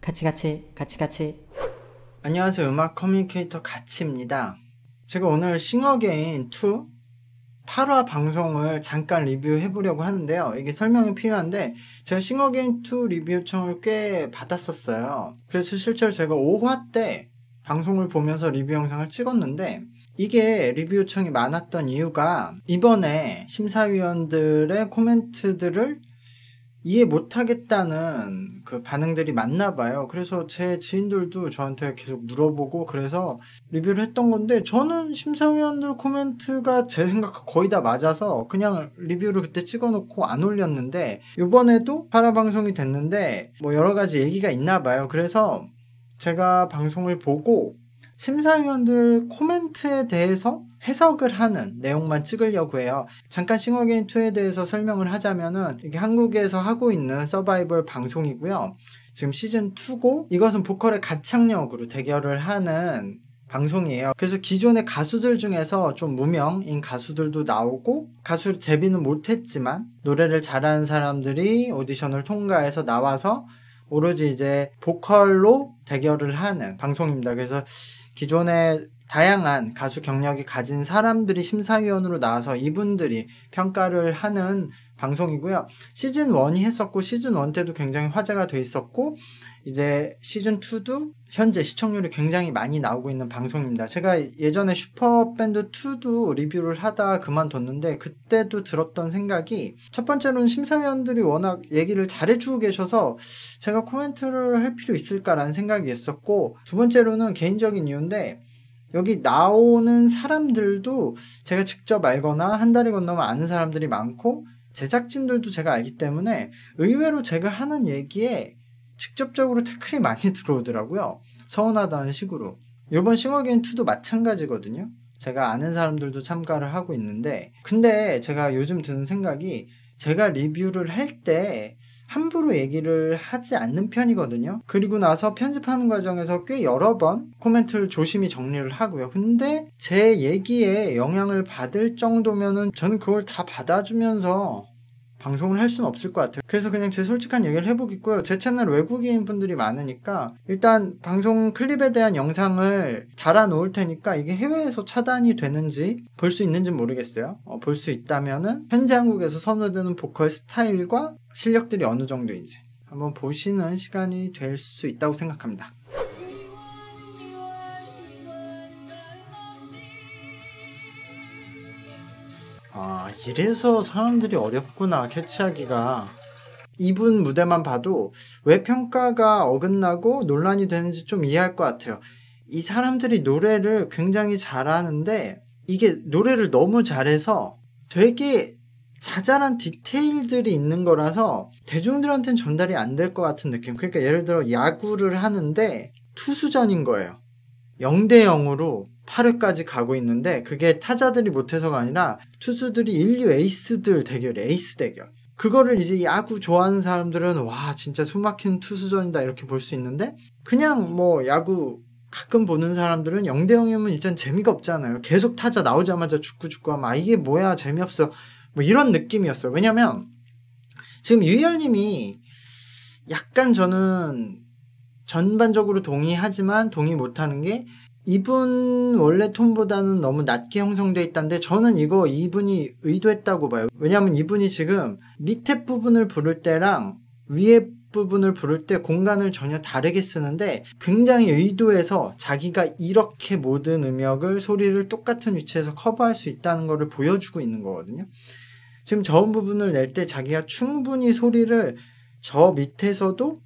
같이. 안녕하세요. 음악 커뮤니케이터 가치입니다. 제가 오늘 싱어게인 2 8화 방송을 잠깐 리뷰해 보려고 하는데요. 이게 설명이 필요한데 제가 싱어게인 2 리뷰 요청을 꽤 받았었어요. 그래서 실제로 제가 5화 때 방송을 보면서 리뷰 영상을 찍었는데 이게 리뷰 요청이 많았던 이유가 이번에 심사위원들의 코멘트들을 이해 못하겠다는 그 반응들이 많나 봐요. 그래서 제 지인들도 저한테 계속 물어보고 그래서 리뷰를 했던 건데 저는 심사위원들 코멘트가 제 생각과 거의 다 맞아서 그냥 리뷰를 그때 찍어놓고 안 올렸는데 이번에도 8화 방송이 됐는데 뭐 여러 가지 얘기가 있나 봐요. 그래서 제가 방송을 보고 심사위원들 코멘트에 대해서 해석을 하는 내용만 찍으려고 해요. 잠깐 싱어게인2에 대해서 설명을 하자면은 이게 한국에서 하고 있는 서바이벌 방송이고요. 지금 시즌2고 이것은 보컬의 가창력으로 대결을 하는 방송이에요. 그래서 기존의 가수들 중에서 좀 무명인 가수들도 나오고 가수 데뷔는 못했지만 노래를 잘하는 사람들이 오디션을 통과해서 나와서 오로지 이제 보컬로 대결을 하는 방송입니다. 그래서 기존에 다양한 가수 경력이 가진 사람들이 심사위원으로 나와서 이분들이 평가를 하는 방송이고요. 시즌 1이 했었고 시즌 1 때도 굉장히 화제가 돼 있었고 이제 시즌 2도 현재 시청률이 굉장히 많이 나오고 있는 방송입니다. 제가 예전에 슈퍼밴드 2도 리뷰를 하다 그만뒀는데 그때도 들었던 생각이 첫 번째로는 심사위원들이 워낙 얘기를 잘해주고 계셔서 제가 코멘트를 할 필요 있을까라는 생각이 있었고 두 번째로는 개인적인 이유인데 여기 나오는 사람들도 제가 직접 알거나 한 달이 건너면 아는 사람들이 많고 제작진들도 제가 알기 때문에 의외로 제가 하는 얘기에 직접적으로 태클이 많이 들어오더라고요. 서운하다는 식으로. 이번 싱어게인2도 마찬가지거든요. 제가 아는 사람들도 참가를 하고 있는데 근데 제가 요즘 드는 생각이 제가 리뷰를 할 때 함부로 얘기를 하지 않는 편이거든요. 그리고 나서 편집하는 과정에서 꽤 여러 번 코멘트를 조심히 정리를 하고요. 근데 제 얘기에 영향을 받을 정도면은 저는 그걸 다 받아주면서 방송을 할 수는 없을 것 같아요. 그래서 그냥 제 솔직한 얘기를 해보겠고요. 제 채널 외국인 분들이 많으니까 일단 방송 클립에 대한 영상을 달아 놓을 테니까 이게 해외에서 차단이 되는지 볼 수 있는지 모르겠어요. 볼 수 있다면은 현재 한국에서 선호되는 보컬 스타일과 실력들이 어느 정도인지 한번 보시는 시간이 될 수 있다고 생각합니다. 이래서 사람들이 어렵구나 캐치하기가. 이분 무대만 봐도 왜 평가가 어긋나고 논란이 되는지 좀 이해할 것 같아요. 이 사람들이 노래를 굉장히 잘하는데 이게 노래를 너무 잘해서 되게 자잘한 디테일들이 있는 거라서 대중들한테는 전달이 안 될 것 같은 느낌. 그러니까 예를 들어 야구를 하는데 투수전인 거예요. 0대 0으로 8회까지 가고 있는데 그게 타자들이 못해서가 아니라 투수들이 인류 에이스들 대결이에요. 에이스 대결. 그거를 이제 야구 좋아하는 사람들은 와 진짜 숨막히는 투수전이다 이렇게 볼 수 있는데 그냥 뭐 야구 가끔 보는 사람들은 0대 0이면 일단 재미가 없잖아요. 계속 타자 나오자마자 죽고 하면 이게 뭐야 재미없어 뭐 이런 느낌이었어요. 왜냐면 지금 유희열님이 약간 저는 전반적으로 동의하지만 동의 못하는 게 이분 원래 톤보다는 너무 낮게 형성되어 있다는데 저는 이거 이분이 의도했다고 봐요. 왜냐하면 이분이 지금 밑에 부분을 부를 때랑 위에 부분을 부를 때 공간을 전혀 다르게 쓰는데 굉장히 의도해서 자기가 이렇게 모든 음역을 소리를 똑같은 위치에서 커버할 수 있다는 것을 보여주고 있는 거거든요. 지금 저음 부분을 낼 때 자기가 충분히 소리를 저 밑에서도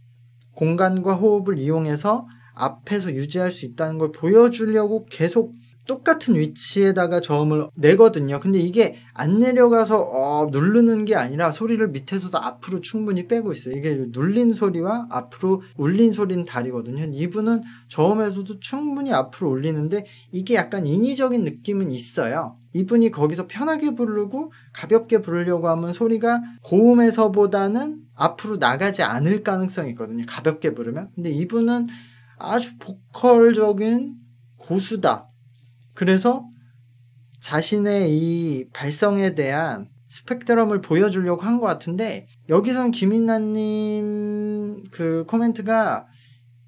공간과 호흡을 이용해서 앞에서 유지할 수 있다는 걸 보여주려고 계속 똑같은 위치에다가 저음을 내거든요. 근데 이게 안 내려가서 누르는 게 아니라 소리를 밑에서도 앞으로 충분히 빼고 있어요. 이게 눌린 소리와 앞으로 울린 소리는 다르거든요. 이분은 저음에서도 충분히 앞으로 올리는데 이게 약간 인위적인 느낌은 있어요. 이분이 거기서 편하게 부르고 가볍게 부르려고 하면 소리가 고음에서보다는 앞으로 나가지 않을 가능성이 있거든요. 가볍게 부르면. 근데 이분은 아주 보컬적인 고수다. 그래서 자신의 이 발성에 대한 스펙트럼을 보여주려고 한 것 같은데 여기선 김인나님 그 코멘트가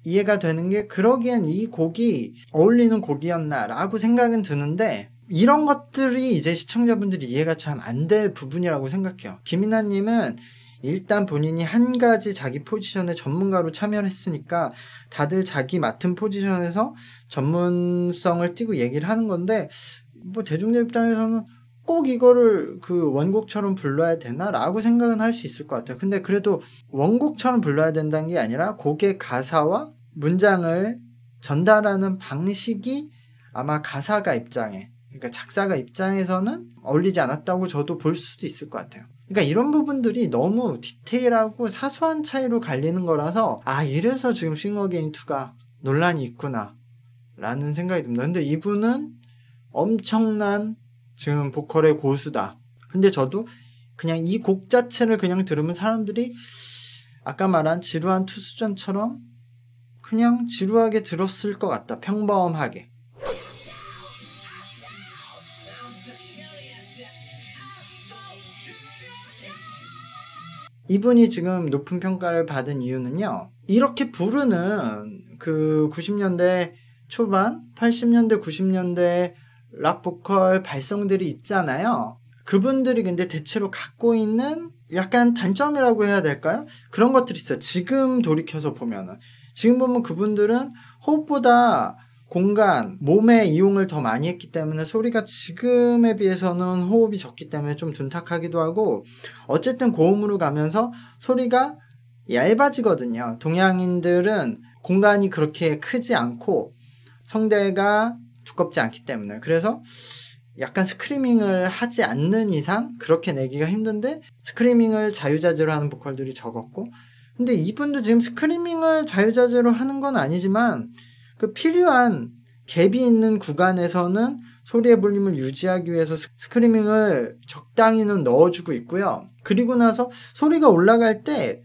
이해가 되는 게 그러기엔 이 곡이 어울리는 곡이었나라고 생각은 드는데 이런 것들이 이제 시청자분들이 이해가 참 안 될 부분이라고 생각해요. 김이나님은 일단 본인이 한 가지 자기 포지션에 전문가로 참여를 했으니까 다들 자기 맡은 포지션에서 전문성을 띠고 얘기를 하는 건데 뭐 대중들 입장에서는 꼭 이거를 그 원곡처럼 불러야 되나라고 생각은 할 수 있을 것 같아요. 근데 그래도 원곡처럼 불러야 된다는 게 아니라 곡의 가사와 문장을 전달하는 방식이 아마 가사가 입장에, 그러니까 작사가 입장에서는 어울리지 않았다고 저도 볼 수도 있을 것 같아요. 그러니까 이런 부분들이 너무 디테일하고 사소한 차이로 갈리는 거라서 이래서 지금 싱어게인2가 논란이 있구나 라는 생각이 듭니다. 근데 이분은 엄청난 지금 보컬의 고수다. 근데 저도 그냥 이 곡 자체를 그냥 들으면 사람들이 아까 말한 지루한 투수전처럼 그냥 지루하게 들었을 것 같다. 평범하게. 이분이 지금 높은 평가를 받은 이유는요. 이렇게 부르는 그 90년대 초반, 80년대, 90년대 락 보컬 발성들이 있잖아요. 그분들이 근데 대체로 갖고 있는 약간 단점이라고 해야 될까요? 그런 것들이 있어요. 지금 돌이켜서 보면은. 지금 보면 그분들은 호흡보다 공간, 몸의 이용을 더 많이 했기 때문에 소리가 지금에 비해서는 호흡이 적기 때문에 좀 둔탁하기도 하고 어쨌든 고음으로 가면서 소리가 얇아지거든요. 동양인들은 공간이 그렇게 크지 않고 성대가 두껍지 않기 때문에 그래서 약간 스크리밍을 하지 않는 이상 그렇게 내기가 힘든데 스크리밍을 자유자재로 하는 보컬들이 적었고 근데 이분도 지금 스크리밍을 자유자재로 하는 건 아니지만 그 필요한 갭이 있는 구간에서는 소리의 볼륨을 유지하기 위해서 스크리밍을 적당히는 넣어주고 있고요. 그리고 나서 소리가 올라갈 때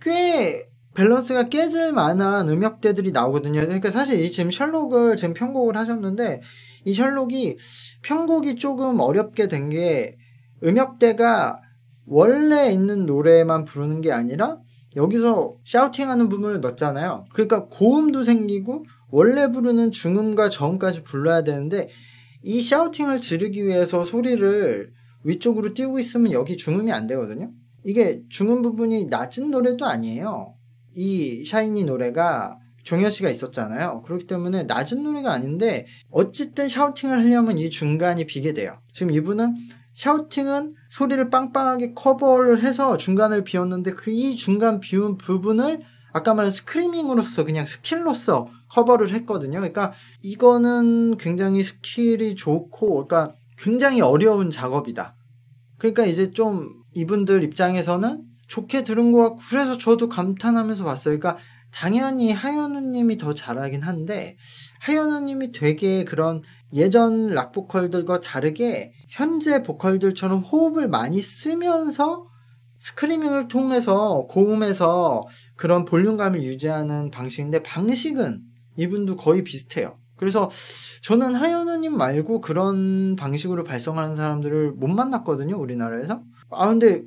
꽤 밸런스가 깨질 만한 음역대들이 나오거든요. 그러니까 사실 이 지금 셜록을 지금 편곡을 하셨는데 이 셜록이 편곡이 조금 어렵게 된 게 음역대가 원래 있는 노래만 부르는 게 아니라 여기서 샤우팅하는 부분을 넣었잖아요. 그러니까 고음도 생기고 원래 부르는 중음과 저음까지 불러야 되는데 이 샤우팅을 지르기 위해서 소리를 위쪽으로 띄우고 있으면 여기 중음이 안 되거든요. 이게 중음 부분이 낮은 노래도 아니에요. 이 샤이니 노래가 종현 씨가 있었잖아요. 그렇기 때문에 낮은 노래가 아닌데 어쨌든 샤우팅을 하려면 이 중간이 비게 돼요. 지금 이분은 샤우팅은 소리를 빵빵하게 커버를 해서 중간을 비웠는데 그 이 중간 비운 부분을 아까 말한 스크리밍으로서 그냥 스킬로서 커버를 했거든요. 그러니까 이거는 굉장히 스킬이 좋고 그러니까 굉장히 어려운 작업이다. 그러니까 이제 좀 이분들 입장에서는 좋게 들은 것 같고 그래서 저도 감탄하면서 봤어요. 그러니까 당연히 하현우님이 더 잘하긴 한데 하현우님이 되게 그런 예전 락 보컬들과 다르게 현재 보컬들처럼 호흡을 많이 쓰면서 스크리밍을 통해서 고음에서 그런 볼륨감을 유지하는 방식인데 방식은 이분도 거의 비슷해요. 그래서 저는 하현우님 말고 그런 방식으로 발성하는 사람들을 못 만났거든요, 우리나라에서. 근데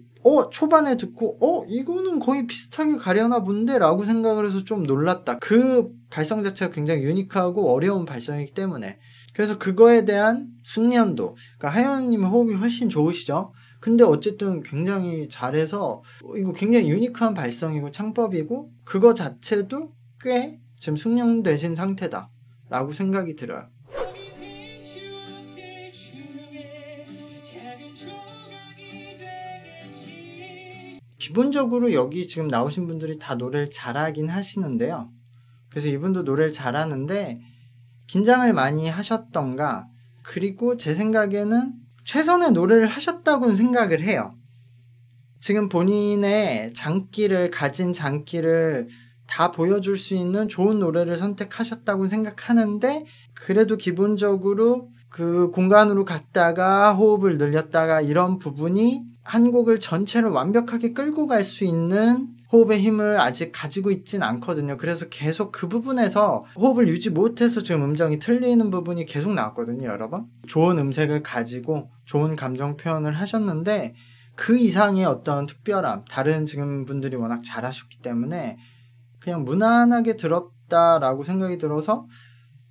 초반에 듣고 이거는 거의 비슷하게 가려나 본데 라고 생각을 해서 좀 놀랐다. 그 발성 자체가 굉장히 유니크하고 어려운 발성이기 때문에 그래서 그거에 대한 숙련도, 그러니까 하현우님 호흡이 훨씬 좋으시죠. 근데 어쨌든 굉장히 잘해서 이거 굉장히 유니크한 발성이고 창법이고 그거 자체도 꽤 지금 숙련되신 상태다 라고 생각이 들어요. 기본적으로 여기 지금 나오신 분들이 다 노래를 잘하긴 하시는데요. 그래서 이분도 노래를 잘하는데 긴장을 많이 하셨던가 그리고 제 생각에는 최선의 노래를 하셨다고는 생각을 해요. 지금 본인의 가진 장기를 다 보여줄 수 있는 좋은 노래를 선택하셨다고 생각하는데 그래도 기본적으로 그 공간으로 갔다가 호흡을 늘렸다가 이런 부분이 한 곡을 전체를 완벽하게 끌고 갈 수 있는 호흡의 힘을 아직 가지고 있진 않거든요. 그래서 계속 그 부분에서 호흡을 유지 못해서 지금 음정이 틀리는 부분이 계속 나왔거든요, 여러 번. 좋은 음색을 가지고 좋은 감정 표현을 하셨는데 그 이상의 어떤 특별함, 다른 지금 분들이 워낙 잘하셨기 때문에 그냥 무난하게 들었다라고 생각이 들어서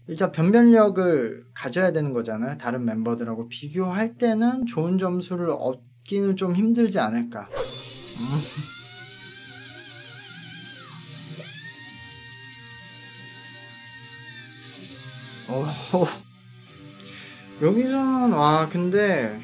일단 변별력을 가져야 되는 거잖아요. 다른 멤버들하고 비교할 때는 좋은 점수를 얻기는 좀 힘들지 않을까. 여기서는 와 근데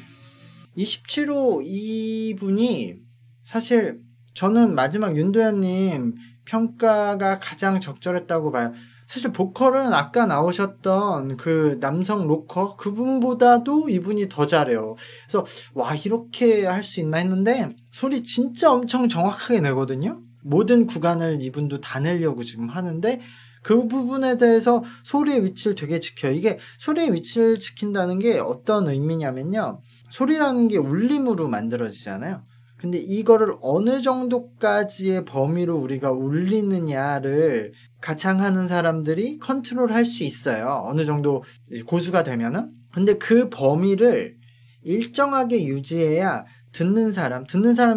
27호 이분이 사실 저는 마지막 윤도현님 평가가 가장 적절했다고 봐요. 사실 보컬은 아까 나오셨던 그 남성 로커 그분보다도 이분이 더 잘해요. 그래서 와 이렇게 할 수 있나 했는데 소리 진짜 엄청 정확하게 내거든요. 모든 구간을 이분도 다 내려고 지금 하는데 그 부분에 대해서 소리의 위치를 되게 지켜요. 이게 소리의 위치를 지킨다는 게 어떤 의미냐면요. 소리라는 게 울림으로 만들어지잖아요. 근데 이거를 어느 정도까지의 범위로 우리가 울리느냐를 가창하는 사람들이 컨트롤할 수 있어요. 어느 정도 고수가 되면은. 근데 그 범위를 일정하게 유지해야 듣는 사람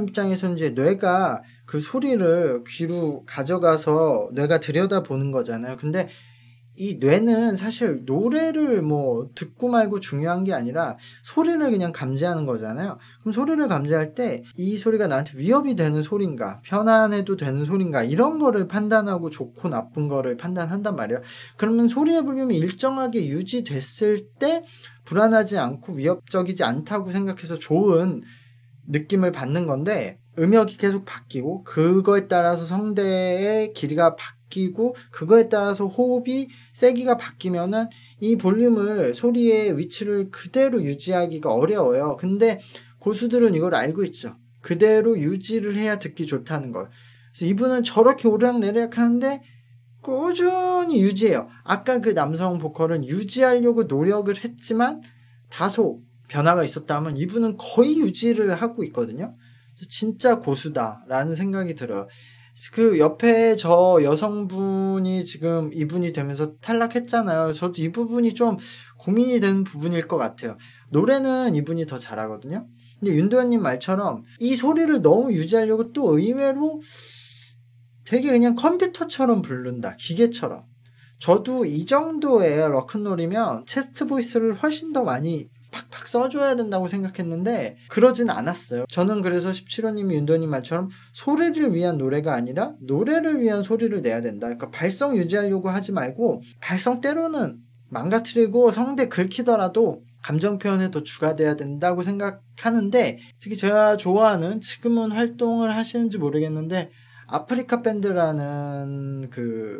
입장에서는 이제 뇌가 그 소리를 귀로 가져가서 뇌가 들여다보는 거잖아요. 근데 이 뇌는 사실 노래를 뭐 듣고 말고 중요한 게 아니라 소리를 그냥 감지하는 거잖아요. 그럼 소리를 감지할 때 이 소리가 나한테 위협이 되는 소린가, 편안해도 되는 소린가 이런 거를 판단하고 좋고 나쁜 거를 판단한단 말이에요. 그러면 소리의 볼륨이 일정하게 유지됐을 때 불안하지 않고 위협적이지 않다고 생각해서 좋은 느낌을 받는 건데 음역이 계속 바뀌고 그거에 따라서 성대의 길이가 바뀌고 그거에 따라서 호흡이 세기가 바뀌면은 이 볼륨을 소리의 위치를 그대로 유지하기가 어려워요. 근데 고수들은 이걸 알고 있죠. 그대로 유지를 해야 듣기 좋다는 걸. 그래서 이분은 저렇게 오르락내리락 하는데 꾸준히 유지해요. 아까 그 남성 보컬은 유지하려고 노력을 했지만 다소 변화가 있었다면 이분은 거의 유지를 하고 있거든요. 진짜 고수다라는 생각이 들어요. 그 옆에 저 여성분이 지금 이분이 되면서 탈락했잖아요. 저도 이 부분이 좀 고민이 되는 부분일 것 같아요. 노래는 이분이 더 잘하거든요. 근데 윤도현님 말처럼 이 소리를 너무 유지하려고 또 의외로 되게 그냥 컴퓨터처럼 부른다. 기계처럼. 저도 이 정도의 락큰롤이면 체스트 보이스를 훨씬 더 많이 팍팍 써줘야 된다고 생각했는데 그러진 않았어요. 저는 그래서 17호님이 윤도현님 말처럼 소리를 위한 노래가 아니라 노래를 위한 소리를 내야 된다. 그러니까 발성 유지하려고 하지 말고 발성 때로는 망가뜨리고 성대 긁히더라도 감정 표현에 더 주가돼야 된다고 생각하는데 특히 제가 좋아하는 지금은 활동을 하시는지 모르겠는데 아프리카 밴드라는 그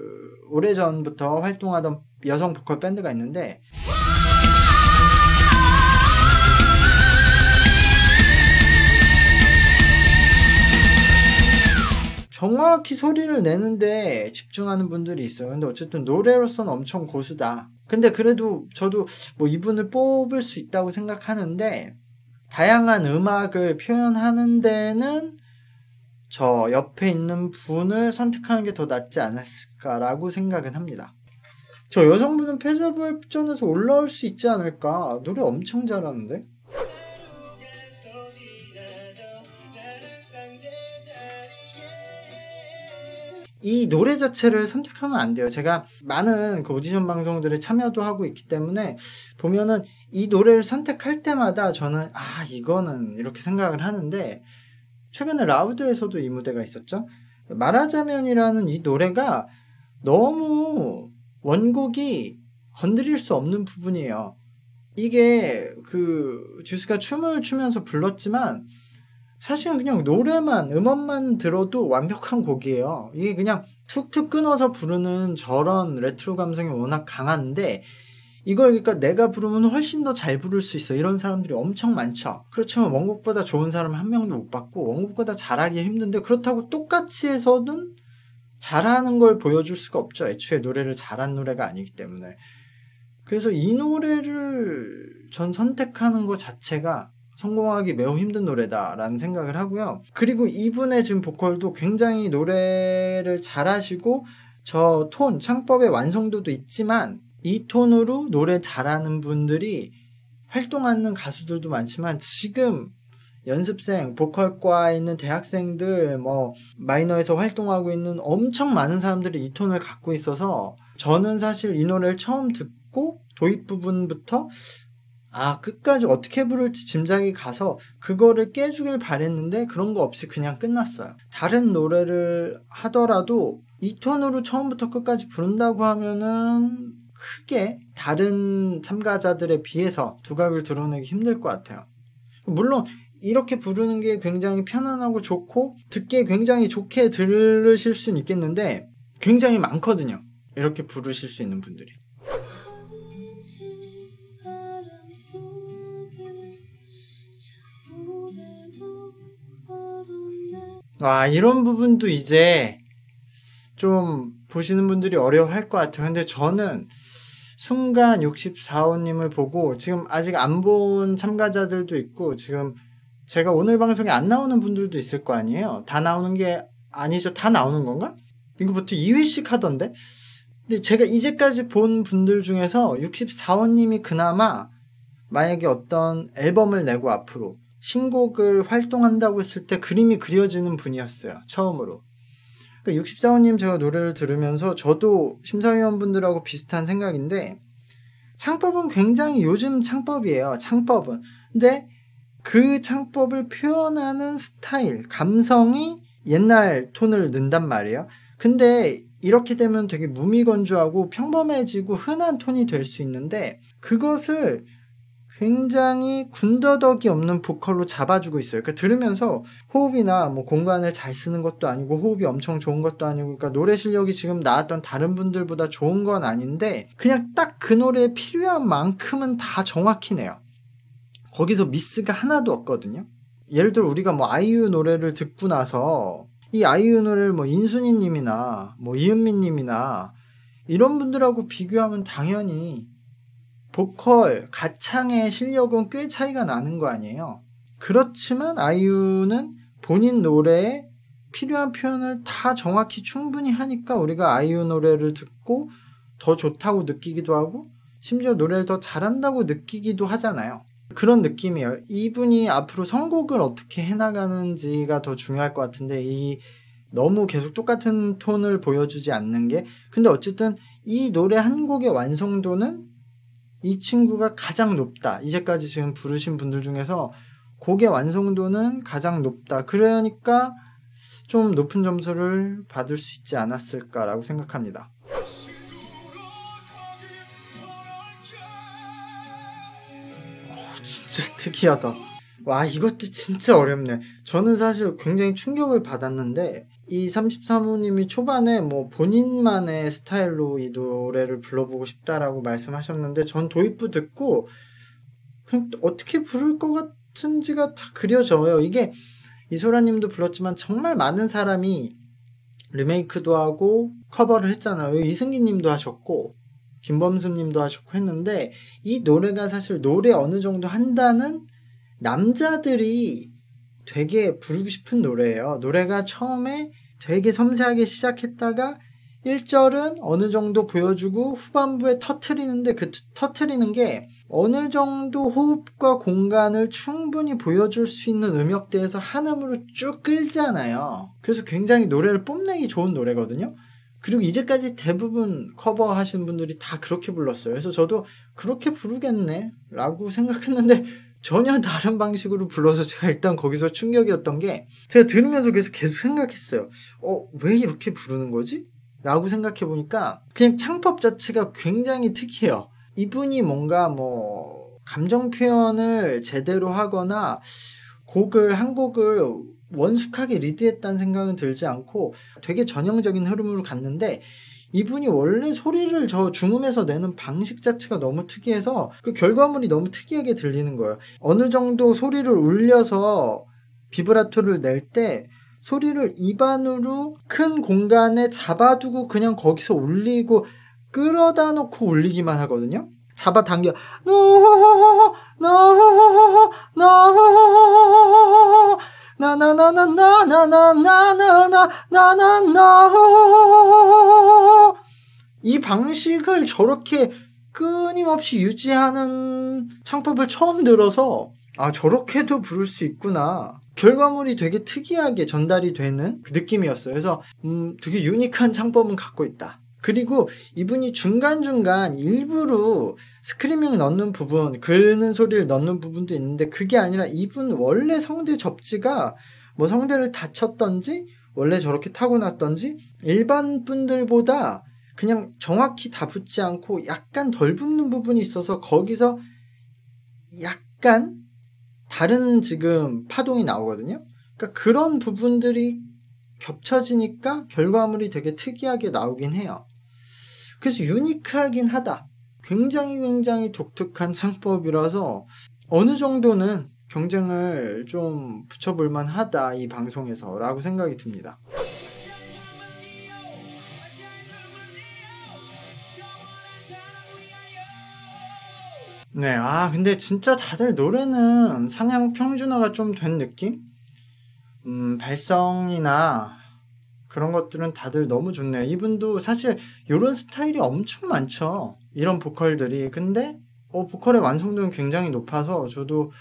오래전부터 활동하던 여성 보컬 밴드가 있는데 정확히 소리를 내는데 집중하는 분들이 있어요. 근데 어쨌든 노래로서는 엄청 고수다. 근데 그래도 저도 뭐 이분을 뽑을 수 있다고 생각하는데 다양한 음악을 표현하는 데는 저 옆에 있는 분을 선택하는 게 더 낫지 않았을까라고 생각은 합니다. 저 여성분은 패자부활전에서 올라올 수 있지 않을까? 노래 엄청 잘하는데? 이 노래 자체를 선택하면 안 돼요. 제가 많은 그 오디션 방송들에 참여도 하고 있기 때문에 보면은 이 노래를 선택할 때마다 저는 이거는 이렇게 생각을 하는데 최근에 라우드에서도 이 무대가 있었죠. 말하자면이라는 이 노래가 너무 원곡이 건드릴 수 없는 부분이에요. 이게 그 듀스가 춤을 추면서 불렀지만 사실은 그냥 노래만 음원만 들어도 완벽한 곡이에요. 이게 그냥 툭툭 끊어서 부르는 저런 레트로 감성이 워낙 강한데 이걸 그러니까 내가 부르면 훨씬 더 잘 부를 수 있어. 이런 사람들이 엄청 많죠. 그렇지만 원곡보다 좋은 사람 한 명도 못 봤고 원곡보다 잘하기 힘든데 그렇다고 똑같이 해서는 잘하는 걸 보여줄 수가 없죠. 애초에 노래를 잘한 노래가 아니기 때문에. 그래서 이 노래를 전 선택하는 것 자체가 성공하기 매우 힘든 노래다라는 생각을 하고요. 그리고 이분의 지금 보컬도 굉장히 노래를 잘하시고 저 톤, 창법의 완성도도 있지만 이 톤으로 노래 잘하는 분들이 활동하는 가수들도 많지만 지금 연습생, 보컬과에 있는 대학생들, 마이너에서 활동하고 있는 엄청 많은 사람들이 이 톤을 갖고 있어서 저는 사실 이 노래를 처음 듣고 도입 부분부터 끝까지 어떻게 부를지 짐작이 가서 그거를 깨주길 바랬는데 그런 거 없이 그냥 끝났어요. 다른 노래를 하더라도 이 톤으로 처음부터 끝까지 부른다고 하면은 크게 다른 참가자들에 비해서 두각을 드러내기 힘들 것 같아요. 물론 이렇게 부르는 게 굉장히 편안하고 좋고 듣기에 굉장히 좋게 들으실 수는 있겠는데 굉장히 많거든요. 이렇게 부르실 수 있는 분들이. 이런 부분도 이제 좀 보시는 분들이 어려워할 것 같아요. 근데 저는 순간 64호님을 보고 지금 아직 안 본 참가자들도 있고 지금 제가 오늘 방송에 안 나오는 분들도 있을 거 아니에요. 다 나오는 게 아니죠. 다 나오는 건가? 이거 보통 2회씩 하던데? 근데 제가 이제까지 본 분들 중에서 64호님이 그나마 만약에 어떤 앨범을 내고 앞으로 신곡을 활동한다고 했을 때 그림이 그려지는 분이었어요. 처음으로. 64호님 제가 노래를 들으면서 저도 심사위원분들하고 비슷한 생각인데 창법은 굉장히 요즘 창법이에요. 창법은. 근데 그 창법을 표현하는 스타일, 감성이 옛날 톤을 넣는단 말이에요. 근데 이렇게 되면 되게 무미건조하고 평범해지고 흔한 톤이 될 수 있는데 그것을 굉장히 군더더기 없는 보컬로 잡아주고 있어요. 그러니까 들으면서 호흡이나 공간을 잘 쓰는 것도 아니고 호흡이 엄청 좋은 것도 아니고 그러니까 노래 실력이 지금 나왔던 다른 분들보다 좋은 건 아닌데 그냥 딱 그 노래에 필요한 만큼은 다 정확히 내요. 거기서 미스가 하나도 없거든요. 예를 들어 우리가 아이유 노래를 듣고 나서 이 아이유 노래를 인순이 님이나 이은미 님이나 이런 분들하고 비교하면 당연히 보컬, 가창의 실력은 꽤 차이가 나는 거 아니에요. 그렇지만 아이유는 본인 노래에 필요한 표현을 다 정확히 충분히 하니까 우리가 아이유 노래를 듣고 더 좋다고 느끼기도 하고 심지어 노래를 더 잘한다고 느끼기도 하잖아요. 그런 느낌이에요. 이분이 앞으로 선곡을 어떻게 해나가는지가 더 중요할 것 같은데 너무 계속 똑같은 톤을 보여주지 않는 게 근데 어쨌든 이 노래 한 곡의 완성도는 이 친구가 가장 높다. 이제까지 지금 부르신 분들 중에서 곡의 완성도는 가장 높다. 그러니까 좀 높은 점수를 받을 수 있지 않았을까라고 생각합니다. 진짜 특이하다. 이것도 진짜 어렵네. 저는 사실 굉장히 충격을 받았는데 이 33호님이 초반에 본인만의 스타일로 이 노래를 불러보고 싶다라고 말씀하셨는데 전 도입부 듣고 그냥 어떻게 부를 것 같은지가 다 그려져요. 이게 이소라님도 불렀지만 정말 많은 사람이 리메이크도 하고 커버를 했잖아요. 이승기님도 하셨고 김범수님도 하셨고 했는데 이 노래가 사실 노래 어느 정도 한다는 남자들이 되게 부르고 싶은 노래예요. 노래가 처음에 되게 섬세하게 시작했다가 1절은 어느 정도 보여주고 후반부에 터트리는데 그 터트리는 게 어느 정도 호흡과 공간을 충분히 보여줄 수 있는 음역대에서 한 음으로 쭉 끌잖아요. 그래서 굉장히 노래를 뽐내기 좋은 노래거든요. 그리고 이제까지 대부분 커버하신 분들이 다 그렇게 불렀어요. 그래서 저도 그렇게 부르겠네 라고 생각했는데 전혀 다른 방식으로 불러서 제가 일단 거기서 충격이었던 게 제가 들으면서 계속 생각했어요. 왜 이렇게 부르는 거지? 라고 생각해 보니까 그냥 창법 자체가 굉장히 특이해요. 이분이 뭔가 감정 표현을 제대로 하거나 한 곡을 원숙하게 리드했다는 생각은 들지 않고 되게 전형적인 흐름으로 갔는데 이분이 원래 소리를 중음에서 내는 방식 자체가 너무 특이해서 그 결과물이 너무 특이하게 들리는 거예요. 어느 정도 소리를 울려서 비브라토를 낼 때 소리를 입안으로 큰 공간에 잡아두고 그냥 거기서 울리고 끌어다 놓고 울리기만 하거든요. 잡아당겨 이 방식을 저렇게 끊임없이 유지하는 창법을 처음 들어서 아, 저렇게도 부를 수 있구나. 결과물이 되게 특이하게 전달이 되는 그 느낌이었어요. 그래서 되게 유니크한 창법은 갖고 있다. 그리고 이분이 중간중간 일부러 스크리밍 넣는 부분, 긁는 소리를 넣는 부분도 있는데, 그게 아니라 이분 원래 성대 접지가 뭐 성대를 다쳤던지 원래 저렇게 타고났던지 일반 분들보다 그냥 정확히 다 붙지 않고 약간 덜 붙는 부분이 있어서 거기서 약간 다른 지금 파동이 나오거든요. 그러니까 그런 부분들이 겹쳐지니까 결과물이 되게 특이하게 나오긴 해요. 그래서 유니크하긴 하다. 굉장히 독특한 창법이라서 어느 정도는 경쟁을 좀 붙여볼만 하다, 이 방송에서 라고 생각이 듭니다. 네, 근데 진짜 다들 노래는 상향 평준화가 좀 된 느낌? 발성이나 그런 것들은 다들 너무 좋네요. 이분도 사실 이런 스타일이 엄청 많죠. 이런 보컬들이. 근데 보컬의 완성도는 굉장히 높아서 저도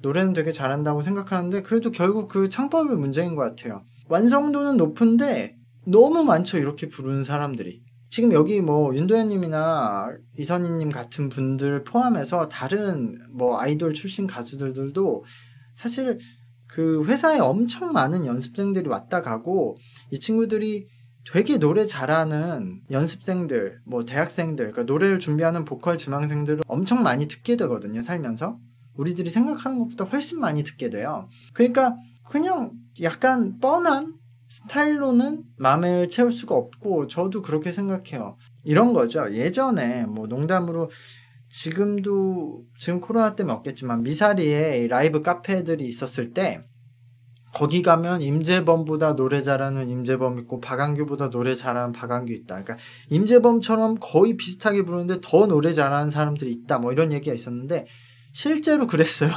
노래는 되게 잘한다고 생각하는데, 그래도 결국 그 창법이 문제인 것 같아요. 완성도는 높은데 너무 많죠, 이렇게 부르는 사람들이. 지금 여기 뭐 윤도현님이나 이선희님 같은 분들 포함해서 다른 뭐 아이돌 출신 가수들도 사실 그 회사에 엄청 많은 연습생들이 왔다 가고, 이 친구들이 되게 노래 잘하는 연습생들, 뭐 대학생들, 그러니까 노래를 준비하는 보컬 지망생들을 엄청 많이 듣게 되거든요, 살면서. 우리들이 생각하는 것보다 훨씬 많이 듣게 돼요. 그러니까 그냥 약간 뻔한 스타일로는 마음을 채울 수가 없고, 저도 그렇게 생각해요. 이런 거죠. 예전에 뭐 농담으로, 지금 코로나 때문에 없겠지만 미사리에 라이브 카페들이 있었을 때 거기 가면 임재범보다 노래 잘하는 임재범 있고 박완규보다 노래 잘하는 박완규 있다. 그러니까 임재범처럼 거의 비슷하게 부르는데 더 노래 잘하는 사람들이 있다, 뭐 이런 얘기가 있었는데 실제로 그랬어요,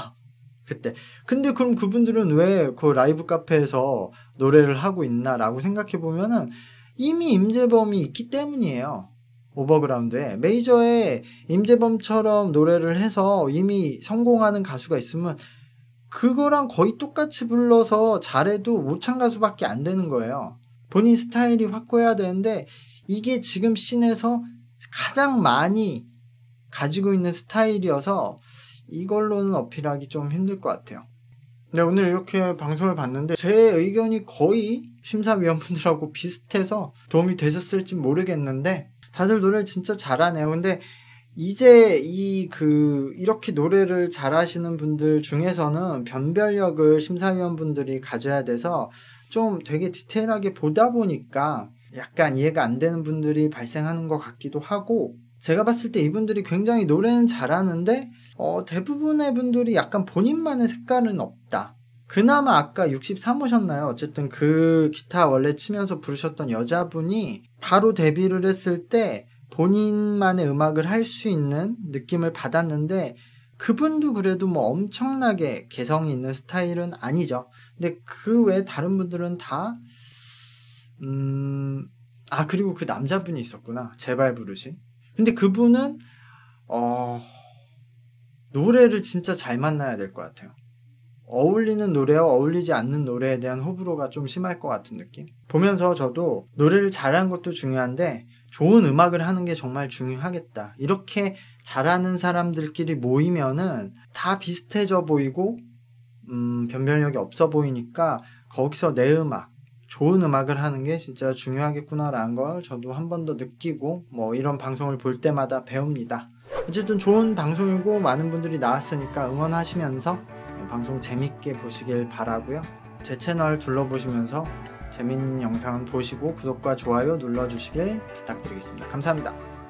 그때. 근데 그럼 그분들은 왜 그 라이브 카페에서 노래를 하고 있나라고 생각해 보면은 이미 임재범이 있기 때문이에요. 오버그라운드에, 메이저에 임재범처럼 노래를 해서 이미 성공하는 가수가 있으면 그거랑 거의 똑같이 불러서 잘해도 모창 가수밖에 안 되는 거예요. 본인 스타일이 확고해야 되는데 이게 지금 씬에서 가장 많이 가지고 있는 스타일이어서 이걸로는 어필하기 좀 힘들 것 같아요. 네, 오늘 이렇게 방송을 봤는데 제 의견이 거의 심사위원분들하고 비슷해서 도움이 되셨을지 모르겠는데 다들 노래를 진짜 잘하네요. 근데 이제 이렇게 노래를 잘하시는 분들 중에서는 변별력을 심사위원분들이 가져야 돼서 좀 되게 디테일하게 보다 보니까 약간 이해가 안 되는 분들이 발생하는 것 같기도 하고, 제가 봤을 때 이분들이 굉장히 노래는 잘하는데 대부분의 분들이 약간 본인만의 색깔은 없다. 그나마 아까 63호셨나요? 어쨌든 그 기타 원래 치면서 부르셨던 여자분이 바로 데뷔를 했을 때 본인만의 음악을 할 수 있는 느낌을 받았는데, 그분도 그래도 뭐 엄청나게 개성이 있는 스타일은 아니죠. 근데 그 외에 다른 분들은 다 그리고 그 남자분이 있었구나, 제발 부르신. 근데 그분은 노래를 진짜 잘 만나야 될 것 같아요. 어울리는 노래와 어울리지 않는 노래에 대한 호불호가 좀 심할 것 같은 느낌. 보면서 저도 노래를 잘하는 것도 중요한데 좋은 음악을 하는 게 정말 중요하겠다. 이렇게 잘하는 사람들끼리 모이면은 다 비슷해져 보이고 변별력이 없어 보이니까 거기서 내 음악, 좋은 음악을 하는 게 진짜 중요하겠구나라는 걸 저도 한 번 더 느끼고 뭐 이런 방송을 볼 때마다 배웁니다. 어쨌든 좋은 방송이고 많은 분들이 나왔으니까 응원하시면서 방송 재밌게 보시길 바라고요. 제 채널 둘러보시면서 재밌는 영상은 보시고 구독과 좋아요 눌러주시길 부탁드리겠습니다. 감사합니다.